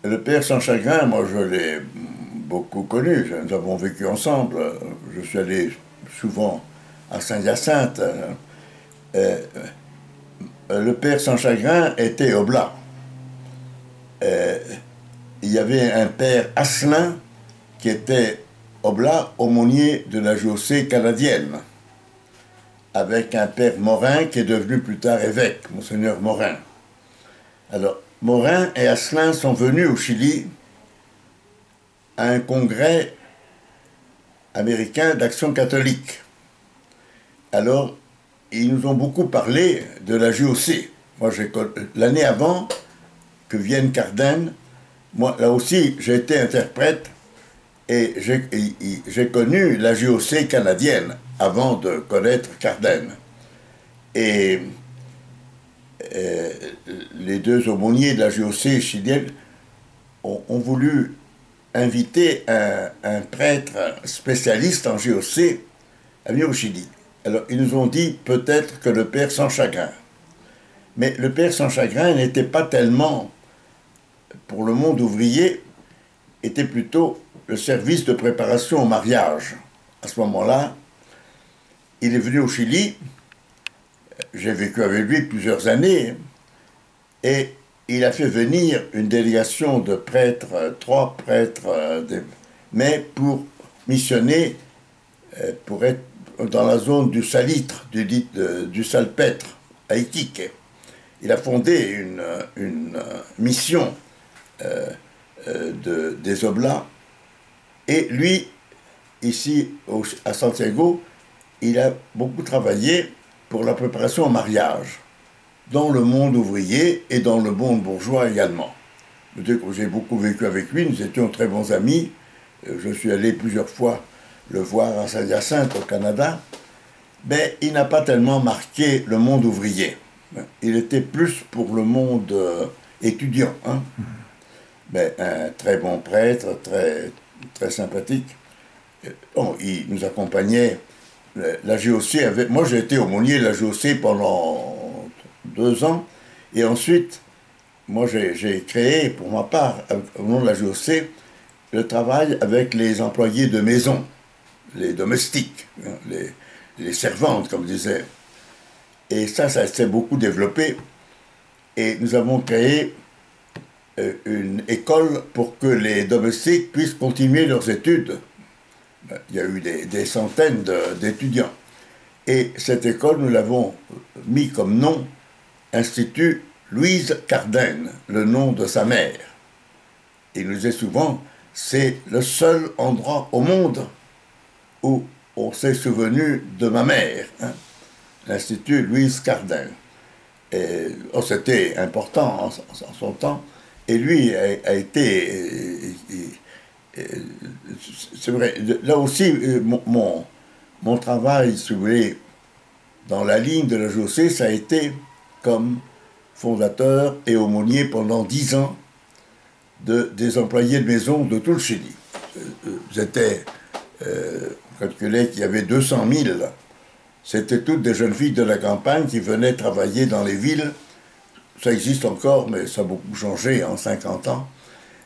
Le père sans chagrin, moi je l'ai beaucoup connu, nous avons vécu ensemble, je suis allé souvent à Saint-Hyacinthe. Euh, le père sans chagrin était oblat. Euh, il y avait un père Asselin qui était oblat, aumônier de la JOC canadienne, avec un père Morin qui est devenu plus tard évêque, Monseigneur Morin. Alors, Morin et Asselin sont venus au Chili à un congrès américain d'action catholique. Alors, ils nous ont beaucoup parlé de la JOC. Moi, l'année avant que vienne Cardin, moi, là aussi, j'ai été interprète et j'ai connu la JOC canadienne avant de connaître Cardin. Et les deux aumôniers de la JOC chilienne ont voulu inviter un prêtre spécialiste en JOC à venir au Chili. Alors, ils nous ont dit peut-être que le père sans chagrin. Mais le père sans chagrin n'était pas tellement, pour le monde ouvrier, était plutôt le service de préparation au mariage. À ce moment-là, il est venu au Chili, j'ai vécu avec lui plusieurs années, et il a fait venir une délégation de prêtres, 3 prêtres, mais pour missionner, pour être dans la zone du salitre, du salpêtre, à Iquique. Il a fondé une mission des Oblats, et lui, ici à Santiago, il a beaucoup travaillé pour la préparation au mariage, dans le monde ouvrier et dans le monde bourgeois également. J'ai beaucoup vécu avec lui, nous étions très bons amis, je suis allé plusieurs fois le voir à Saint-Hyacinthe au Canada, mais il n'a pas tellement marqué le monde ouvrier. Il était plus pour le monde étudiant. Hein. Mais un très bon prêtre, très sympathique. Bon, il nous accompagnait. La JOC avait... Moi, j'ai été aumônier de la JOC pendant 2 ans. Et ensuite, moi, j'ai créé, pour ma part, au nom de la JOC, le travail avec les employés de maison, les domestiques, les servantes, comme disait. Et ça s'est beaucoup développé. Et nous avons créé une école pour que les domestiques puissent continuer leurs études. Il y a eu des centaines d'étudiants. Et cette école, nous l'avons mis comme nom Institut Louise Cardin, le nom de sa mère. Il nous disait souvent, c'est le seul endroit au monde où on s'est souvenu de ma mère, hein, l'Institut Louise Cardin. Oh, c'était important en son temps. Et lui a été... c'est vrai, là aussi, mon travail, si vous voulez, dans la ligne de la JOC, ça a été comme fondateur et aumônier pendant 10 ans des employés de maison de tout le Chili. On calculait qu'il y avait 200 000. C'était toutes des jeunes filles de la campagne qui venaient travailler dans les villes. Ça existe encore, mais ça a beaucoup changé en 50 ans.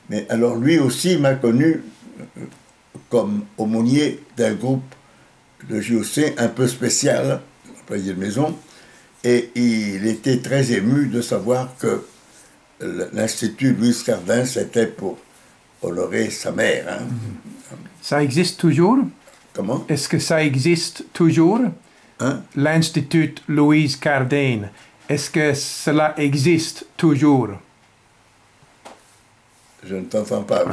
Mais alors lui aussi m'a connu comme aumônier d'un groupe de JOC un peu spécial, employé de maison, et il était très ému de savoir que l'Institut Louise Cardin, c'était pour honorer sa mère. Hein. Ça existe toujours? Comment? Est-ce que ça existe toujours? Hein? L'Institut Louise Cardin, est-ce que cela existe toujours? Je ne t'entends pas.